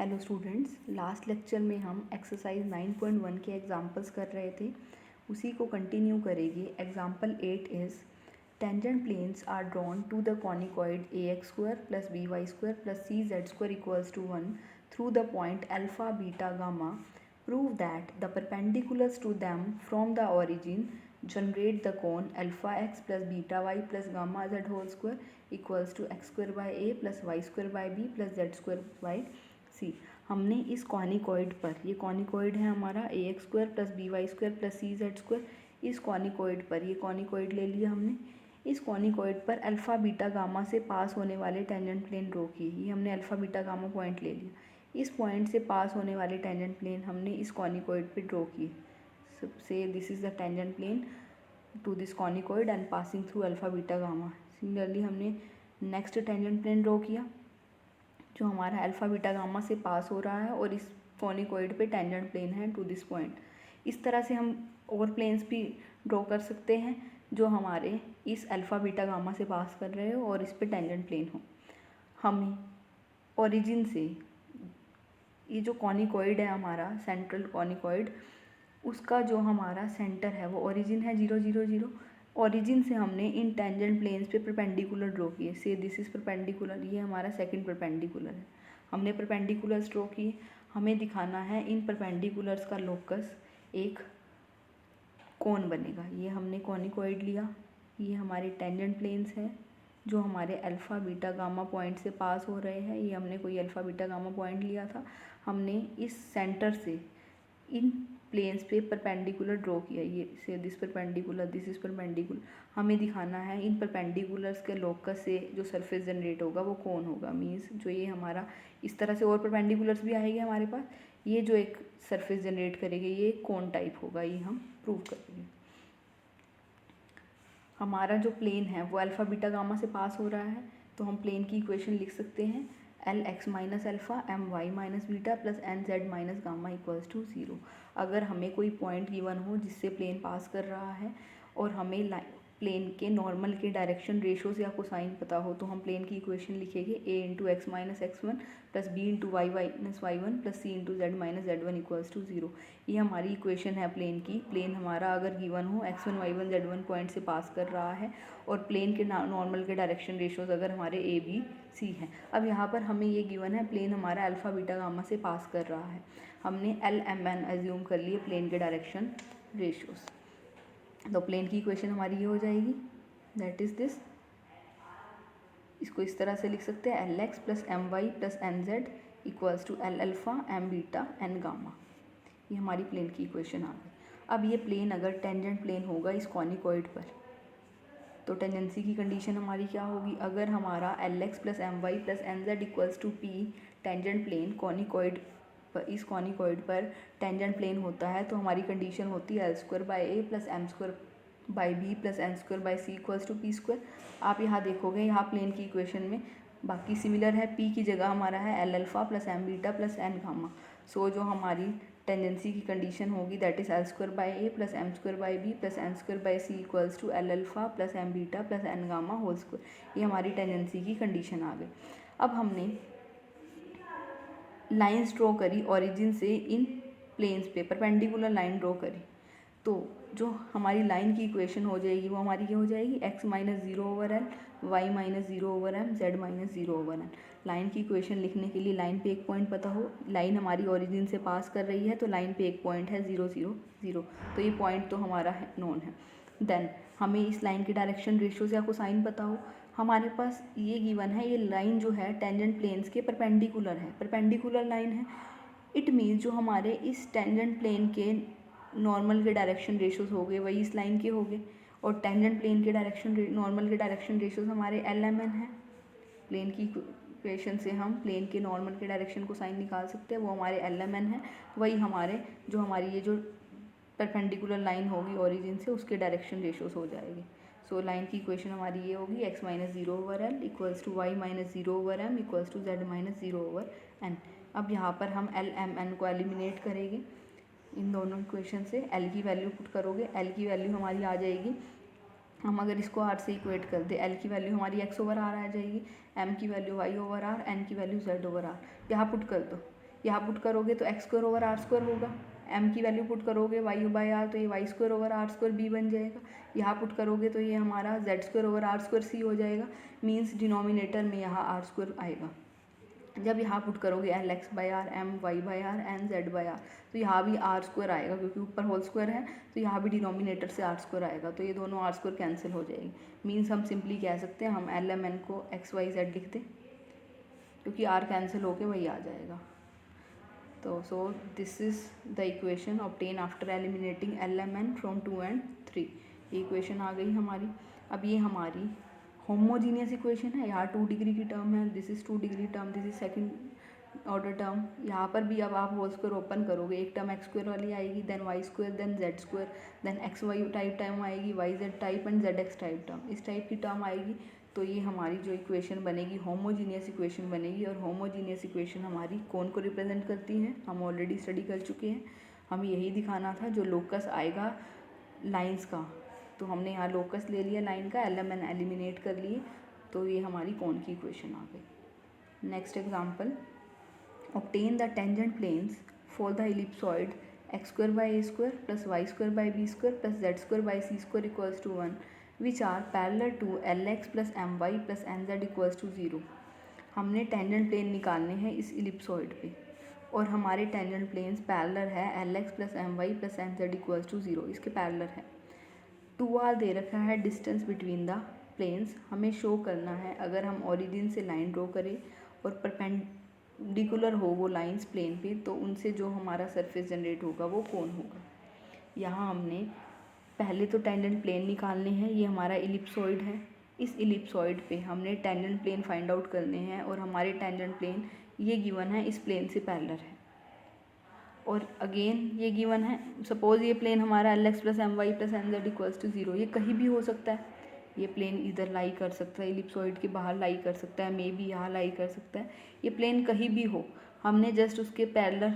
Hello students, last lecture में हम exercise 9.1 के एग्जांपल्स कर रहे थे, उसी को कंटिन्यू करेंगे। Example 8 is tangent planes are drawn to the conicoid ax² + by² + cz² = 1 through the point alpha beta gamma. Prove that the perpendiculars to them from the origin generate the cone alpha x + beta y + gamma z² = x² a + y² b + z² C. हमने इस conicoid पर, ये conicoid है हमारा ax² + by² + cz², इस conicoid पर, ये conicoid ले लिया हमने। इस कॉनिकॉइड पर अल्फ़ा बीटा गामा से पास होने वाले टेंजेंट प्लेन ड्रॉ किए। ये हमने अल्फ़ा बीटा गामा पॉइंट ले लिया। इस पॉइंट से पास होने वाले टेंजेंट प्लेन हमने इस कॉनिकॉइड पे ड्रॉ किए। So this is the tangent plane to this conicoid and passing through alpha beta gamma. Similarly हमने नेक्स्ट टेंजेंट प्लेन ड्रॉ किया जो हमारा अल्फ़ा बीटा गामा से पास हो रहा है और इस कॉनिकॉइड पे टेंजेंट प्लेन है टू दिस पॉइंट। इस तरह से हम और प्लेन्स भी ड्रॉ कर सकते हैं जो हमारे इस अल्फ़ा बीटा गामा से पास कर रहे हो और इस पे टेंजेंट प्लेन हो। हमें ओरिजिन से ये जो कॉनिकॉइड है हमारा सेंट्रल कॉनिकॉइड, उसका जो हमारा सेंटर है वो ओरिजिन है 0 0 0। ओरिजिन से हमने इन टेंजेंट प्लेन्स पे परपेंडिकुलर ड्रॉ किए। से दिस इज़ परपेंडिकुलर, ये हमारा सेकंड परपेंडिकुलर है। हमने परपेंडिकुलर्स ड्रॉ किए। हमें दिखाना है इन परपेंडिकुलर्स का लोकस एक कोन बनेगा। ये हमने कॉनिकॉइड लिया, ये हमारे टेंजेंट प्लेन्स हैं जो हमारे अल्फ़ा बीटा गामा पॉइंट से पास हो रहे हैं। ये हमने कोई अल्फ़ा बीटा गामा पॉइंट लिया था, हमने इस सेंटर से इन प्लेन्स पे परपेंडिकुलर ड्रॉ किया। ये से this perpendicular, this is perpendicular. हमें दिखाना है इन परपेंडिकुलर्स के लोकस से जो सरफेस जनरेट होगा वो कौन होगा। मीन्स जो ये हमारा इस तरह से और परपेंडिकुलर्स भी आएंगे हमारे पास, ये जो एक सरफेस जनरेट करेंगे ये कौन टाइप होगा, ये हम प्रूव करेंगे। हमारा जो प्लेन है वो अल्फ़ा बीटा गामा से पास हो रहा है, तो हम प्लेन की इक्वेशन लिख सकते हैं Lx - alpha my - beta + nz - gamma = 0। अगर हमें कोई पॉइंट गिवन हो जिससे प्लेन पास कर रहा है और हमें प्लेन के नॉर्मल के डायरेक्शन रेशो से आपको साइन पता हो, तो हम प्लेन की इक्वेशन लिखेंगे a × x - x1 + b × y - y1 + c × z - z1 = 0। ये हमारी इक्वेशन है प्लेन की। प्लेन हमारा अगर गिवन हो x1 y1 z1 पॉइंट से पास कर रहा है और प्लेन के नॉर्मल के डायरेक्शन रेशोज अगर हमारे a b c हैं। अब यहाँ पर हमें ये गिवन है प्लेन हमारा अल्फ़ा बीटा गामा से पास कर रहा है। हमने LMN एज्यूम कर लिए प्लेन के डायरेक्शन रेशोज। तो प्लेन की इक्वेशन हमारी ये हो जाएगी, दैट इज़ दिस। इसको इस तरह से लिख सकते हैं Lx + my + nz = Lα m beta n gamma. ये हमारी प्लेन की इक्वेशन आ गई। अब ये प्लेन अगर टेंजेंट प्लेन होगा इस कॉनिकॉइड पर, तो टेंजेंसी की कंडीशन हमारी क्या होगी। अगर हमारा Lx + my + nz = P tangent plane conicoid पर, इस कॉनिकॉइड पर टेंजेंट प्लेन होता है, तो हमारी कंडीशन होती है L² / a + m² / b + n² / c = p²। आप यहाँ देखोगे, यहाँ प्लेन की इक्वेशन में बाकी सिमिलर है। p की जगह हमारा है Lα + m beta + n gamma. So जो हमारी टेंजेंसी की कंडीशन होगी that is L² / a + m² / b + n² / c = Lα + m beta + n gamma whole square. ये हमारी टेंजेंसी की कंडीशन आ गई। अब हमने लाइंस ड्रॉ करी ओरिजिन से इन प्लेन्स पे, परपेंडिकुलर लाइन ड्रॉ करी, तो जो हमारी लाइन की इक्वेशन हो जाएगी वो हमारी ये हो जाएगी x - 0/L y - 0/m z - 0/n। Line की इक्वेशन लिखने के लिए लाइन पे एक पॉइंट पता हो, लाइन हमारी ओरिजिन से पास कर रही है तो लाइन पे एक पॉइंट है 0 0 0, तो ये पॉइंट तो हमारा है नोन है। देन हमें इस लाइन के डायरेक्शन रेशियो से आपको साइन पता हो। हमारे पास ये गिवन है, ये लाइन जो है टेंजेंट प्लेन्स के परपेंडिकुलर है, परपेंडिकुलर लाइन है। इट मीन्स जो हमारे इस टेंजेंट प्लेन के नॉर्मल के डायरेक्शन रेशोज हो गए वही इस लाइन के हो गए, और टेंजेंट प्लेन के डायरेक्शन नॉर्मल के डायरेक्शन रेशोज हमारे LMN है। प्लेन की इक्वेशन से हम प्लेन के नॉर्मल के डायरेक्शन को साइन निकाल सकते हैं, वो हमारे LMN है। वही हमारे जो हमारी ये जो परपेंडिकुलर लाइन होगी ओरिजिन से उसके डायरेक्शन रेशोज हो जाएगी। सो लाइन की इक्वेशन हमारी ये होगी x - 0/L = y - 0/m = z - 0/n। अब यहाँ पर हम LMN को एलिमिनेट करेंगे इन दोनों इक्वेशन से। L की वैल्यू पुट करोगे, L की वैल्यू हमारी आ जाएगी, हम अगर इसको R से इक्वेट कर दे, L की वैल्यू हमारी x/r आ जाएगी, m की वैल्यू y/r, n की वैल्यू z/r। यहाँ पुट कर दो, यहाँ पुट करोगे तो x square over r square होगा, m की वैल्यू पुट करोगे y बाई आर तो ये y square over r square b बन जाएगा, यहाँ पुट करोगे तो ये हमारा z square over r square c हो जाएगा, मीन्स डिनोमिनेटर में यहाँ आर स्क्वायर आएगा। जब यहाँ पुट करोगे L X by R M Y by R N Z by are तो यहाँ भी आर स्क्वायर आएगा, क्योंकि ऊपर होल स्क्वायर है तो यहाँ भी डिनोमिनेटर से आर स्क्वायर आएगा, तो ये दोनों आर स्क्वायर कैंसिल हो जाएगी। मीन्स हम सिंपली कह सकते हैं हम एल एम एन को एक्स वाई जेड लिख दें, क्योंकि आर कैंसिल होके वही आ जाएगा। तो so this is the equation obtain after eliminating L M N from 2 and 3। ये इक्वेशन आ गई हमारी। अब ये हमारी होमोजीनियस इक्वेशन है, यहाँ 2 डिग्री की टर्म है, this is 2 degree term, this is second order term. यहाँ पर भी अब आप होल स्क्वायर ओपन करोगे, एक टर्म एक्स स्क्वायर वाली आएगी, then y square, then z square, then x y type term आएगी, y z type and z x type term, इस टाइप की टर्म आएगी। तो ये हमारी जो इक्वेशन बनेगी होमोजीनियस इक्वेशन बनेगी। और होमोजीनियस इक्वेशन हमारी कौन को रिप्रेजेंट करती है, हम ऑलरेडी स्टडी कर चुके हैं। हमें यही दिखाना था जो लोकस आएगा लाइंस का, तो हमने यहाँ लोकस ले लिया लाइन का, एल एम एन एलिमिनेट कर लिए, तो ये हमारी कौन की इक्वेशन आ गई। Next example, obtain the tangent planes for the ellipsoid x square by a square plus y square by b square plus z square by c square equals to 1 which are parallel to lx plus my plus nz equals to 0। हमने tangent plane निकालने हैं इस ellipsoid पे, और हमारे tangent planes parallel है lx plus my plus nz equals to 0, इसके parallel है। 2r दे रखा है डिस्टेंस बिटवीन द प्लेन्स, हमें शो करना है अगर हम ओरिजिन से लाइन ड्रॉ करें और परपेंडिकुलर हो वो लाइंस प्लेन पे, तो उनसे जो हमारा सरफेस जनरेट होगा वो कौन होगा। यहाँ हमने पहले तो टेंजेंट प्लेन निकालने हैं, ये हमारा इलिप्सॉइड है, इस इलिप्सॉइड पे हमने टेंजेंट प्लेन फाइंड आउट करने हैं, और हमारे टेंजेंट प्लेन ये गिवन है इस प्लेन से पैरेलल है। और अगेन ये गिवन है, सपोज ये प्लेन हमारा L x plus M Y plus N Z equals to 0, ये कहीं भी हो सकता है, ये प्लेन इधर लाई कर सकता है, इलिप्सॉइड के बाहर लाई कर सकता है, मे बी यहाँ लाई कर सकता है, ये प्लेन कहीं भी हो, हमने जस्ट उसके पैरेलल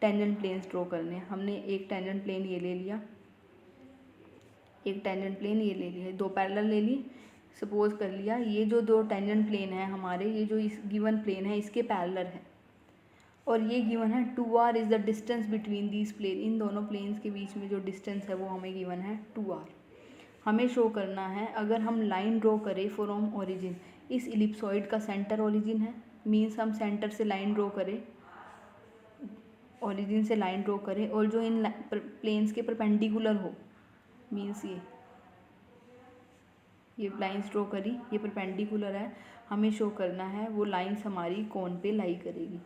टेंजेंट प्लेन्स ड्रॉ करने हैं। हमने एक टेंजेंट प्लेन ये ले लिया, एक टेंजेंट प्लेन ये ले लिया, दो पैरेलल ले लिए, सपोज कर लिया ये जो दो टेंजेंट प्लेन है हमारे, ये जो इस गिवन प्लेन है इसके पैरेलल है, और ये गिवन है 2r is the distance between these plane, इन दोनों प्लेन्स के बीच में जो डिस्टेंस है वो हमें गिवन है 2r। हमें शो करना है अगर हम लाइन ड्रॉ करें फ्रॉम ओरिजिन, इस इलिप्सॉइड का सेंटर ओरिजिन है, मीन्स हम सेंटर से लाइन ड्रॉ करें, ओरिजिन से लाइन ड्रॉ करें, और जो इन प्लेन्स के परपेंडिकुलर हो, मीन्स ये लाइंस ड्रॉ करी, ये परपेंडिकुलर है, हमें शो करना है वो लाइंस हमारी कौन पे लाई करेगी,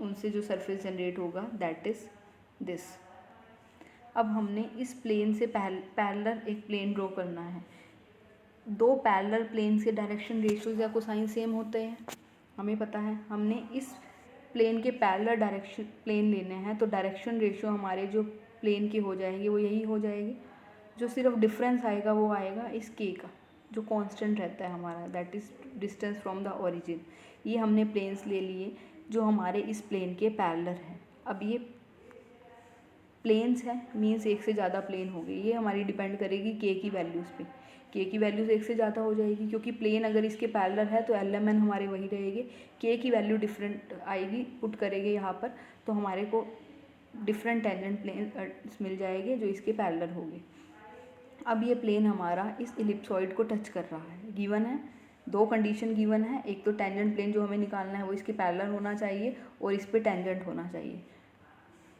उनसे जो सरफेस जनरेट होगा दैट इज़ दिस। अब हमने इस प्लेन से पैरेलल एक प्लेन ड्रॉ करना है। दो पैरेलल प्लेन के डायरेक्शन रेशियोज या कोसाइन सेम होते हैं, हमें पता है। हमने इस प्लेन के पैरेलल डायरेक्शन प्लेन लेने हैं, तो डायरेक्शन रेशियो हमारे जो प्लेन के हो जाएंगे वो यही हो जाएगी, जो सिर्फ डिफरेंस आएगा वो आएगा इस के का, जो कांस्टेंट रहता है हमारा, that is distance from the origin. ये हमने प्लेन्स ले लिए जो हमारे इस प्लेन के पैरेलल हैं। अब ये प्लेन्स है, मीन्स एक से ज़्यादा प्लेन हो गए, ये हमारी डिपेंड करेगी के की वैल्यूज़ पे। के की वैल्यूज़ एक से ज़्यादा हो जाएगी, क्योंकि प्लेन अगर इसके पैरेलल है तो एल एम एन हमारे वही रहेंगे, के की वैल्यू डिफरेंट आएगी, पुट करेंगे यहाँ पर, तो हमारे को डिफरेंट टेंजेंट प्लेन मिल जाएंगे जो इसके पैरेलल होंगे। अब ये प्लेन हमारा इस इलिप्सॉइड को टच कर रहा है, गिवन है, दो कंडीशन गिवन है, एक तो टेंजेंट प्लेन जो हमें निकालना है वो इसके पैरेलल होना चाहिए और इस पे टेंजेंट होना चाहिए।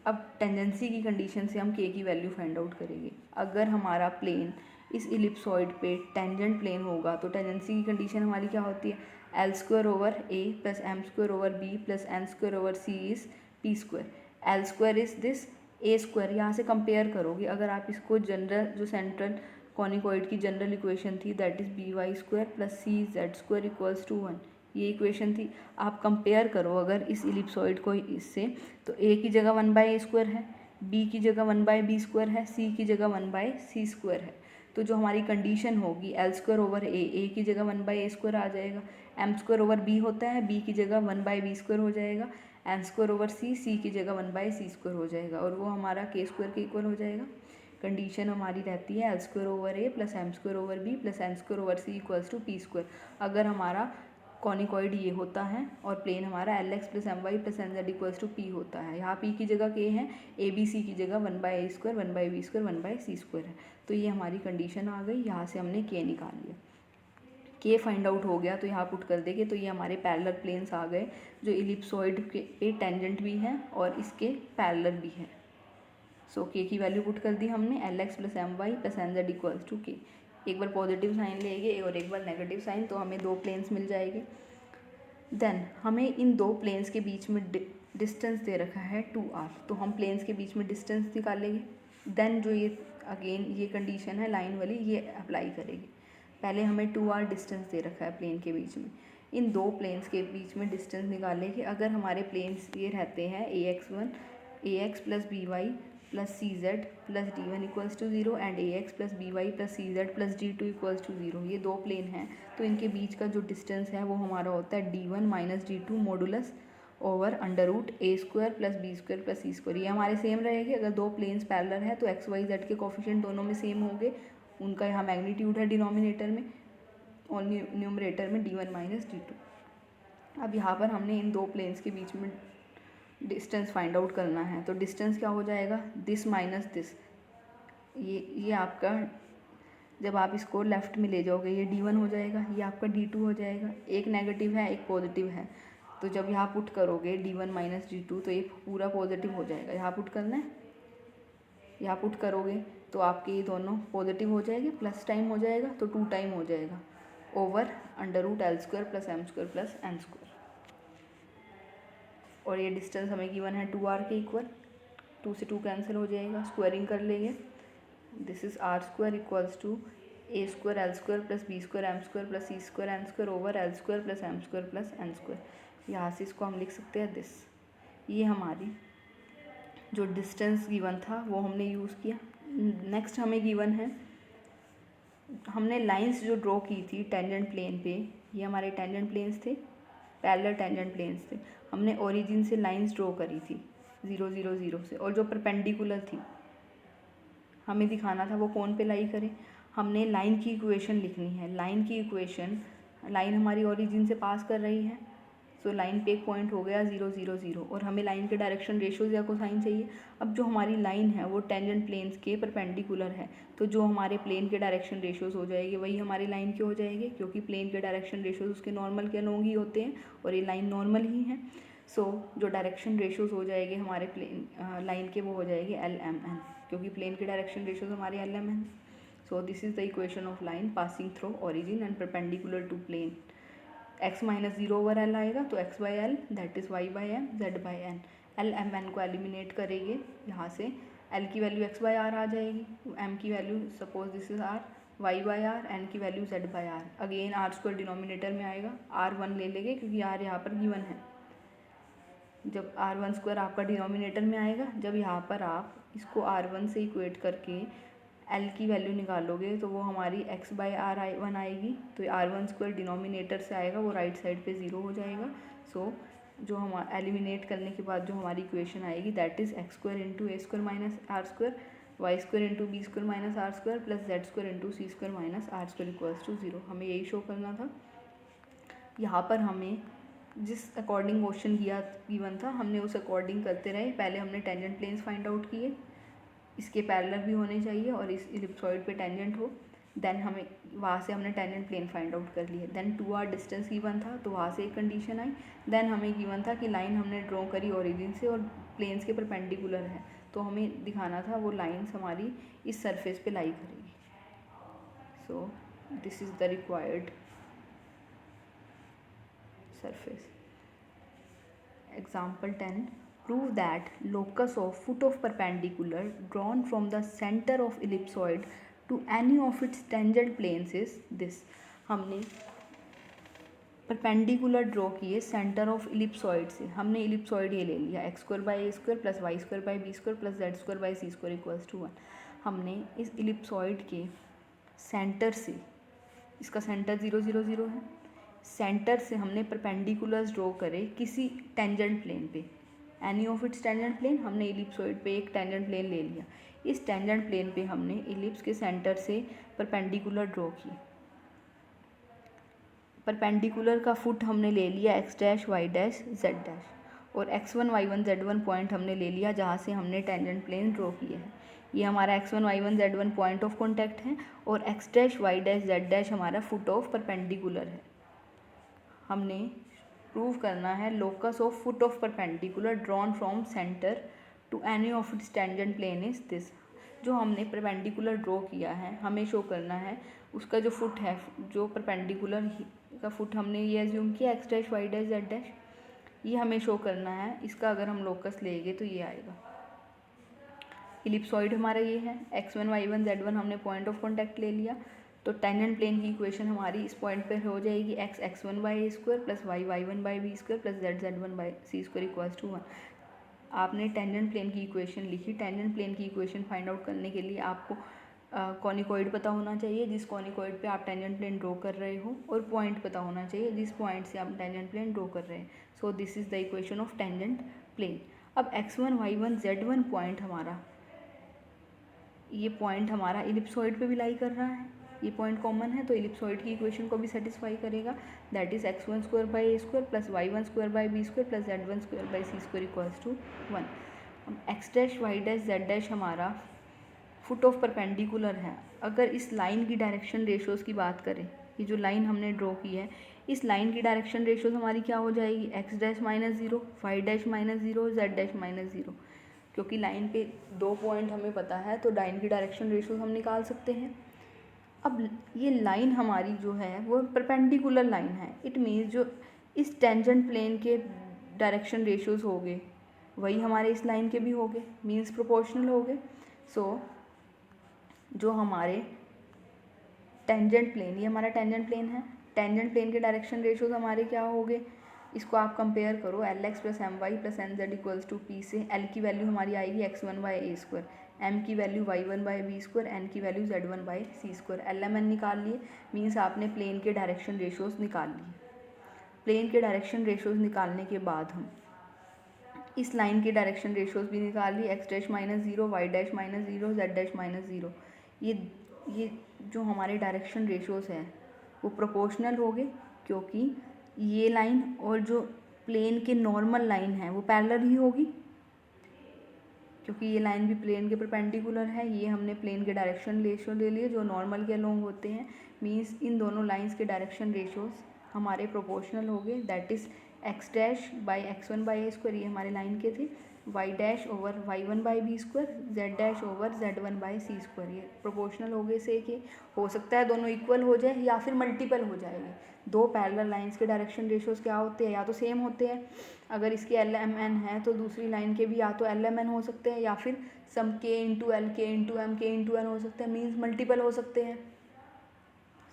अब टेंजेंसी की कंडीशन से हम के की वैल्यू फाइंड आउट करेंगे। अगर हमारा प्लेन इस इलिप्सॉइड पे टेंजेंट प्लेन होगा तो टेंजेंसी की कंडीशन हमारी क्या होती है, L square over A plus M square over B plus N square over C is P square, L square is this, A square यहाँ से कंपेयर करोगे, अगर आप इसको जनरल जो सेंट्रल कॉनिकॉइड की जनरल इक्वेशन थी that is B Y square plus C Z square equals to 1, ये इक्वेशन थी, आप कंपेयर करो अगर इस इलिप्सॉइड को इससे, तो ए की जगह 1/a स्क्वायर है, बी की जगह 1/b स्क्वायर है, सी की जगह 1/c स्क्वायर है। तो जो हमारी कंडीशन होगी एल स्क्वायर ओवर ए की जगह 1/a स्क्वायर आ जाएगा, एम स्क्वायर ओवर बी होता है, बी की जगह 1/b स्क्वायर हो जाएगा, एन स्क्वायर ओवर सी की जगह 1/c स्क्वायर हो जाएगा, और वो हमारा के स्क्वायर के इक्वल हो जाएगा। कंडीशन हमारी रहती है L square over A plus M square over B plus N square over C equals to P square. अगर हमारा कॉनिकॉइड ये होता है और प्लेन हमारा L x plus M Y plus N Z equals to P होता है। यहाँ पी की जगह के है, ए बी सी की जगह 1/a² 1/b² 1/c² है। तो ये हमारी कंडीशन आ गई। यहाँ से हमने के निकाल लिया, के फाइंड आउट हो गया तो यहाँ पुट कर देंगे। तो ये हमारे पैरेलल प्लेन्स आ गए जो इलिप्सॉइड के पे टेंजेंट भी हैं और इसके पैरेलल भी हैं। सो के की वैल्यू पुट कर दी हमने, L x plus M Y plus N Z equals to K. एक बार पॉजिटिव साइन लेंगे और एक बार नेगेटिव साइन, तो हमें दो प्लेन्स मिल जाएंगे। देन हमें इन दो प्लेन्स के बीच में डिस्टेंस दे रखा है 2r, तो हम प्लेन्स के बीच में डिस्टेंस निकालेंगे। देन जो ये अगेन ये कंडीशन है लाइन वाली, ये अप्लाई करेगी। पहले हमें 2r डिस्टेंस दे रखा है प्लेन के बीच में, इन दो प्लेन्स के बीच में डिस्टेंस निकालेंगे। अगर हमारे प्लेन्स ये रहते हैं ax plus B Y plus C Z plus D one equals to 0 and ax plus B Y plus C Z plus D two equals to 0, ये दो प्लेन हैं, तो इनके बीच का जो डिस्टेंस है वो हमारा होता है d1 minus d2 modulus over √a² plus b² plus c²। ये हमारे सेम रहेगी। अगर दो प्लेन्स पैरेलल है तो एक्स वाई जेड के कोफिशिएंट दोनों में सेम होंगे, उनका यहाँ मैग्नीट्यूड है डिनोमिनेटर में और न्यूमरेटर में d1 माइनस d2। अब यहाँ पर हमने इन दो प्लेन्स के बीच में डिस्टेंस फाइंड आउट करना है। तो डिस्टेंस क्या हो जाएगा, दिस माइनस दिस, ये आपका, जब आप इसको लेफ़्ट में ले जाओगे ये d1 हो जाएगा, ये आपका d2 हो जाएगा। एक नेगेटिव है एक पॉजिटिव है, तो जब यहाँ पुट करोगे d1 माइनस d2 तो ये पूरा पॉजिटिव हो जाएगा। यहाँ पुट करना है, यहाँ पुट करोगे तो आपके ये दोनों पॉजिटिव हो जाएंगे, प्लस टाइम हो जाएगा तो 2 टाइम हो जाएगा over √l² plus m² plus n²। और ये डिस्टेंस हमें गिवन है 2r के इक्वल, 2 से 2 कैंसिल हो जाएगा, स्क्वायरिंग कर लेंगे। This is r² equals to a² l² plus b² m² plus c² n² over l² plus m² plus n²। यहाँ से इसको हम लिख सकते हैं दिस। ये हमारी जो डिस्टेंस गिवन था वो हमने यूज़ किया। नेक्स्ट हमें गिवन है, हमने लाइंस जो ड्रॉ की थी टेंजेंट प्लेन पे, ये हमारे टेंजेंट प्लेन्स थे, पैरेलल टेंजेंट प्लेन्स थे। हमने ओरिजिन से लाइंस ड्रॉ करी थी 0 0 0 से, और जो परपेंडिकुलर थी हमें दिखाना था वो कौन पे लाई करे। हमने लाइन की इक्वेशन लिखनी है। लाइन की इक्वेशन, लाइन हमारी ओरिजिन से पास कर रही है, सो लाइन पे एक पॉइंट हो गया 0 0 0 और हमें लाइन के डायरेक्शन रेशियोज या कोसाइन चाहिए। अब जो हमारी लाइन है वो टेंजेंट प्लेन्स के परपेंडिकुलर है, तो जो हमारे प्लेन के डायरेक्शन रेशियोज हो जाएंगे वही हमारी लाइन के हो जाएंगे, क्योंकि प्लेन के डायरेक्शन रेशियोज उसके नॉर्मल के अलोंग ही होते हैं और ये लाइन नॉर्मल ही है। सो जो डायरेक्शन रेशियोज हो जाएंगे हमारे प्लेन लाइन के वो हो जाएंगे LMN, क्योंकि प्लेन के डायरेक्शन रेशियोज हमारे LMN। So this is the equation of line passing through origin and perpendicular to plane. x minus 0 over l आएगा तो x by L that is y by M z by N. LMN को eliminate करेंगे, यहाँ से l की value x by R आ जाएगी, m की value suppose this is r, y by R, n की value z by are. Again r² denominator में आएगा, r1 ले लेंगे क्योंकि r यहाँ पर गिवन है। जब r1² आपका डिनोमिनेटर में आएगा, जब यहाँ पर आप इसको r1 से इक्वेट करके l की वैल्यू निकालोगे तो वो हमारी x बाई आर वन आएगी, तो r1² डिनोमिनेटर से आएगा वो राइट साइड पे 0 हो जाएगा। सो जो हम एलिमिनेट करने के बाद जो हमारी इक्वेशन आएगी that is x² into a² minus r², y² into b² minus r² plus z² into c² minus r² equals to 0। हमें यही शो करना था। यहाँ पर हमें जिस अकॉर्डिंग क्वेश्चन गिवन था हमने उस अकॉर्डिंग करते रहे। पहले हमने टेंजेंट प्लेन्स फाइंड आउट किए, इसके पैरेलल भी होने चाहिए और इस इलिप्सॉइड पे टेंजेंट हो। देन हमें वहाँ से हमने टेंजेंट प्लेन फाइंड आउट कर लिए। देन 2r डिस्टेंस गिवन था तो वहाँ से एक कंडीशन आई। देन हमें गिवन था कि लाइन हमने ड्रॉ करी ओरिजिन से और प्लेन्स के परपेंडिकुलर है, तो हमें दिखाना था वो लाइन्स हमारी इस सरफेस पे लाई करेगी। सो this is the required surface. Example 10, prove that locus of foot of perpendicular drawn from the center of ellipsoid to any of its tangent planes is this। हमने परपेंडिकुलर ड्रॉ किए centre of ellipsoid से। हमने ellipsoid ये ले लिया x² by a² plus y² by b² plus z² by c² equals to 1। हमने इस ellipsoid के सेंटर से, इसका सेंटर 0 0 0 है, सेंटर से हमने परपेंडिकुलर्स ड्रॉ करे किसी टेंजेंट प्लेन पे, any of its tangent plane. हमने इलिप्सॉइड पे एक टेंजेंट प्लेन ले लिया, इस टेंजेंट प्लेन पे हमने इलिप्स के सेंटर से परपेंडिकुलर ड्रॉ की। परपेंडिकुलर का फुट हमने ले लिया X dash Y dash Z dash और x1 y1 z1 पॉइंट हमने ले लिया जहाँ से हमने टेंजेंट प्लेन ड्रॉ किया है। ये हमारा x1 y1 z1 point of contact है और x dash y dash z dash हमारा फुट ऑफ परपेंडिकुलर है। हमने प्रूव करना है locus of foot of perpendicular drawn from centre to any of its tangent plane is this. जो हमने perpendicular draw किया है हमें शो करना है उसका जो फुट है, जो परपेंडिकुलर का फुट हमने ये एज्यूम किया X dash Y dash Z dash, ये हमें शो करना है। इसका अगर हम लोकस लेंगे तो ये आएगा। इलिप्सॉइड हमारा ये है, x1 y1 z1 हमने पॉइंट ऑफ कॉन्टैक्ट ले लिया तो टेंजेंट प्लेन की इक्वेशन हमारी इस पॉइंट पे हो जाएगी x x1 by A square plus y y1 by B square plus z z1 by C square equals to 1। आपने टेंजेंट प्लेन की इक्वेशन लिखी। टेंजेंट प्लेन की इक्वेशन फाइंड आउट करने के लिए आपको कॉनिकॉइड पता होना चाहिए जिस कॉनिकॉइड पे आप टेंजेंट प्लेन ड्रॉ कर रहे हो और पॉइंट पता होना चाहिए जिस पॉइंट से आप टेंजेंट प्लेन ड्रॉ कर रहे हैं। So this is the equation of tangent plane. अब x1 y1 z1 पॉइंट हमारा, ये पॉइंट हमारा इलिप्सॉइड पे भी लाई कर रहा है, ये पॉइंट कॉमन है तो इलिप्सॉइड की इक्वेशन को भी सेटिस्फाई करेगा। That is x1 square by A square plus y1 square by B square plus z1 square by C square equals to 1। x dash y dash z dash हमारा foot of perpendicular है। अगर इस line की direction ratios की बात करें, ये जो लाइन हमने ड्रॉ की है इस लाइन की डायरेक्शन रेशियोज़ हमारी क्या हो जाएगी, x dash minus zero, y dash minus zero, z dash minus zero. क्योंकि लाइन पे दो पॉइंट हमें पता है तो लाइन की डायरेक्शन रेशियोज़ हम निकाल सकते हैं। अब ये लाइन हमारी जो है वो परपेंडिकुलर लाइन है। इट मीन्स जो इस टेंजेंट प्लेन के डायरेक्शन रेशियोज़ हो गए वही हमारे इस लाइन के भी हो गए, मीन्स प्रोपोर्शनल हो गए। सो जो हमारे टेंजेंट प्लेन, ये हमारा टेंजेंट प्लेन है, टेंजेंट प्लेन के डायरेक्शन रेशियोज़ हमारे क्या हो गए, इसको आप कंपेयर करो l x plus M Y plus N Z equals to p से। एल की वैल्यू हमारी आएगी x1 by A square, m की value y1 by B square, n की value z1 by C square. L M n निकाल लिए, means आपने plane के डायरेक्शन रेशियोज़ निकाल लिए। प्लेन के डायरेक्शन रेशियोज़ निकालने के बाद हम इस लाइन के डायरेक्शन रेशियोज़ भी निकाल लिए, X dash minus zero, Y dash minus zero, Z dash minus zero. ये जो हमारे डायरेक्शन रेशियोज़ हैं वो प्रोपोर्शनल हो गए क्योंकि ये लाइन और जो प्लेन के नॉर्मल लाइन है वो पैरेलल ही होगी, क्योंकि ये लाइन भी प्लेन के परपेंडिकुलर है। ये हमने प्लेन के डायरेक्शन रेशियो ले लिए जो नॉर्मल के अलोंग होते हैं, मीन्स इन दोनों लाइंस के डायरेक्शन रेशियोज़ हमारे प्रोपोर्शनल हो गए। That is X dash by x1 by A square, ये हमारे लाइन के थे, Y dash over y1 by B square, Z dash over z1 by C square. ये प्रोपोर्शनल हो गए से कि हो सकता है दोनों इक्वल हो जाए या फिर मल्टीपल हो जाएंगे। दो पैरेलल लाइंस के डायरेक्शन रेशियोज़ क्या होते हैं, या तो सेम होते हैं, अगर इसके एल एम एन है तो दूसरी लाइन के भी या तो एल एम एन हो सकते हैं या फिर सम के इंटू एल, के इंटू एम, के इंटू एन हो सकते हैं, मीन्स मल्टीपल हो सकते हैं।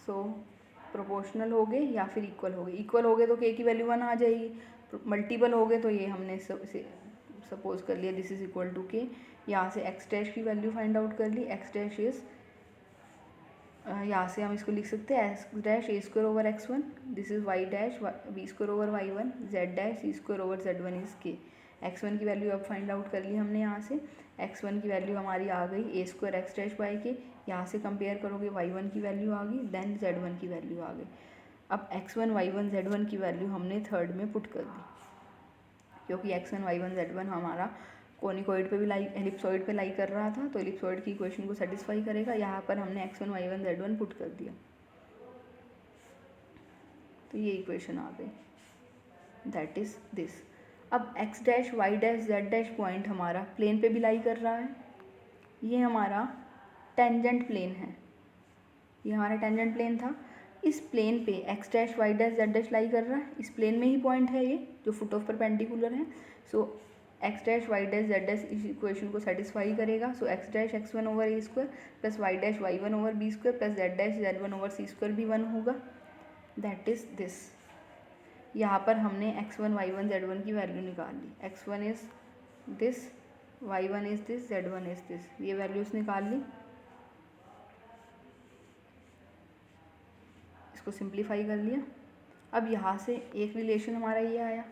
सो प्रोपोर्शनल हो गए या फिर इक्वल हो गए। इक्वल हो गए तो के की वैल्यू 1 आ जाएगी, मल्टीपल हो गए तो ये हमने सपोज कर लिया दिस इज इक्वल टू के। यहाँ से एक्स डैश की वैल्यू फाइंड आउट कर ली, एक्स डैश इज, यहाँ से हम इसको लिख सकते हैं X dash A square over x1, this is Y dash B square over y1, Z dash C square over z1 is K. x1 की वैल्यू अब फाइंड आउट कर ली हमने। यहाँ से x1 की वैल्यू हमारी आ गई ए स्क्वायर एक्स डैश बाई के, यहाँ से कंपेयर करोगे y1 की वैल्यू आ गई, देन z1 की वैल्यू आ गई। अब x1 y1 z1 की वैल्यू हमने थर्ड में पुट कर दी, क्योंकि x1 y1 z1 हमारा कोनिकॉइड पे भी लाई, एलिप्सॉइड पे लाई कर रहा था तो एलिप्सॉइड की इक्वेशन को सेटिस्फाई करेगा। यहाँ पर हमने x1 y1 z1 पुट कर दिया तो ये इक्वेशन आ गई, दैट इज दिस। अब x dash y dash z dash point हमारा प्लेन पे भी लाई कर रहा है, ये हमारा टेंजेंट प्लेन है, ये हमारा टेंजेंट प्लेन था। इस प्लेन पे x dash Y dash Z dash lie कर रहा है, इस प्लेन में ही पॉइंट है ये जो फुट ऑफ परपेंडिकुलर है। So x dash Y dash Z dash इस इक्वेशन को सेटिस्फाई करेगा। So x dash x1 over a square plus y dash y1 over b square plus z dash z1 over c square भी 1 होगा, that is this. यहाँ पर हमने x1 y1 z1 की value निकाल ली, x1 is this, y1 is this, z1 is this, ये values निकाल ली। इसको सिंप्लीफाई कर लिया। अब यहाँ से एक रिलेशन हमारा ये आया,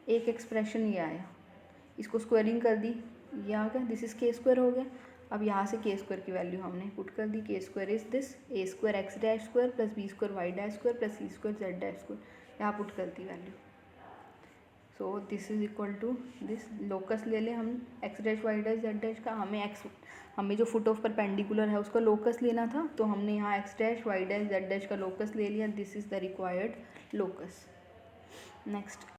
एक एक्सप्रेशन ये आया, इसको स्क्वायरिंग कर दी, ये आ गया, दिस इज के स्क्वायर हो गया। अब यहाँ से के स्क्वायर की वैल्यू हमने पुट कर दी। K square is this A square x dash square plus b square y dash square plus c square Z dash square, यहाँ पुट कर दी value. So this is equal to this, locus ले लें हम x dash Y dash Z dash का। हमें जो foot of perpendicular है उसका लोकस लेना था, तो हमने यहाँ X dash Y dash Z dash का लोकस ले लिया। This is the required locus. Next